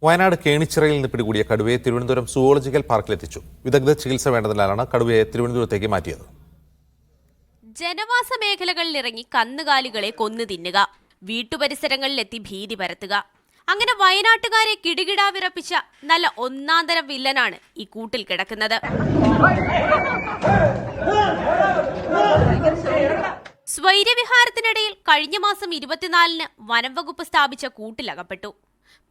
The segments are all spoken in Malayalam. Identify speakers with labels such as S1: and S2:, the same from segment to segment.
S1: വയനാട് കേണിച്ചിറയിൽ നിന്ന് പിടികൂടിയ കടുവയെ തിരുവനന്തപുരം സുവോളജിക്കൽ പാർക്കിലെത്തിച്ചു. വിദഗ്ധ ചികിത്സ വേണ്ടതിനാലാണ് കടുവയെ തിരുവനന്തപുരത്തേക്ക് മാറ്റിയത്.
S2: ജനവാസ മേഖലകളിലിറങ്ങി കന്നുകാലികളെ കൊന്നു തിന്നുക, വീട്ടുപരിസരങ്ങളിലെത്തി ഭീതി പരത്തുക, അങ്ങനെ വയനാട്ടുകാരെ കിടുകിടാ വിറപ്പിച്ച നല്ല ഒന്നാന്തരം വില്ലനാണ് ഈ കൂട്ടിൽ കിടക്കുന്നത്. സ്വൈര്യവിഹാരത്തിനിടയിൽ കഴിഞ്ഞ മാസം 24-ന് വനം വകുപ്പ് സ്ഥാപിച്ച കൂട്ടിലകപ്പെട്ടു.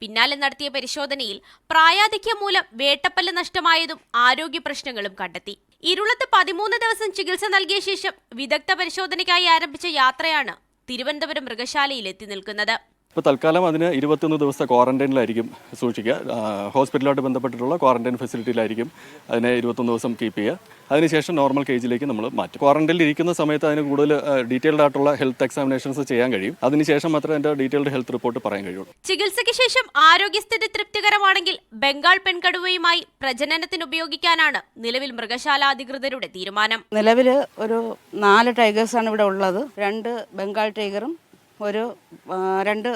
S2: പിന്നാലെ നടത്തിയ പരിശോധനയിൽ പ്രായാധിക്യം മൂലം വേട്ടപ്പല്ല് നഷ്ടമായതും ആരോഗ്യ പ്രശ്നങ്ങളും കണ്ടെത്തി. ഇരുളത്ത് 13 ദിവസം ചികിത്സ നൽകിയ ശേഷം വിദഗ്ധ പരിശോധനയ്ക്കായി ആരംഭിച്ച യാത്രയാണ് തിരുവനന്തപുരം മൃഗശാലയിൽ എത്തി നിൽക്കുന്നത്.
S3: ഇപ്പോൾ തൽക്കാലം അതിന് 21 ദിവസത്തെ ക്വാറന്റൈനിലായിരിക്കും സൂക്ഷിക്കുക. ഹോസ്പിറ്റലുമായിട്ട് ബന്ധപ്പെട്ടിട്ടുള്ള ക്വാറന്റൈൻ ഫെസിലിറ്റിയിലായിരിക്കും അതിനെ 21 ദിവസം കീപ്പ് ചെയ്യുക. അതിനുശേഷം നോർമൽ കേജിലേക്ക് നമ്മൾ മാറ്റും. ക്വാറന്റൈനിൽ ഇരിക്കുന്ന സമയത്ത് അതിന് കൂടുതൽ ഡീറ്റെയിൽഡ് ആയിട്ടുള്ള ഹെൽത്ത് എക്സാമിനേഷൻസ് ചെയ്യാൻ കഴിയും. അതിനുശേഷം മാത്രമേ അതിൻ്റെ ഡീറ്റെയിൽഡ് ഹെൽത്ത് റിപ്പോർട്ട് പറയാൻ കഴിയുള്ളൂ.
S2: ചികിത്സയ്ക്ക് ശേഷം ആരോഗ്യസ്ഥിതി തൃപ്തികരമാണെങ്കിൽ ബംഗാൾ പെൺകടുവയുമായി പ്രജനനത്തിന് ഉപയോഗിക്കാനാണ് നിലവിൽ മൃഗശാല അധികൃതരുടെ തീരുമാനം.
S4: നിലവിൽ ഒരു 4 ടൈഗേഴ്സാണ് ഇവിടെ ഉള്ളത്. 2 ബംഗാൾ ടൈഗറും 2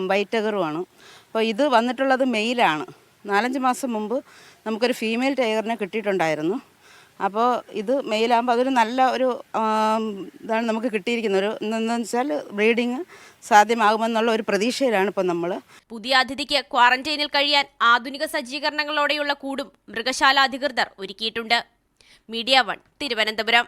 S4: വൈറ്റ് ടൈഗറുമാണ്. അപ്പോൾ ഇത് വന്നിട്ടുള്ളത് മെയിലാണ്. 4-5 മാസം മുമ്പ് നമുക്കൊരു ഫീമെയിൽ ടൈഗറിനെ കിട്ടിയിട്ടുണ്ടായിരുന്നു. അപ്പോൾ ഇത് മെയിലാകുമ്പോൾ അതൊരു നല്ല ഒരു ഇതാണ് നമുക്ക് കിട്ടിയിരിക്കുന്നത്. എന്താണെന്ന് വെച്ചാൽ ബ്രീഡിങ് സാധ്യമാകുമെന്നുള്ള ഒരു പ്രതീക്ഷയിലാണ് ഇപ്പോൾ നമ്മൾ.
S2: പുതിയ അതിഥിക്ക് ക്വാറന്റൈനിൽ കഴിയാൻ ആധുനിക സജ്ജീകരണങ്ങളോടെയുള്ള കൂടും മൃഗശാല അധികൃതർ ഒരുക്കിയിട്ടുണ്ട്. മീഡിയ 1 തിരുവനന്തപുരം.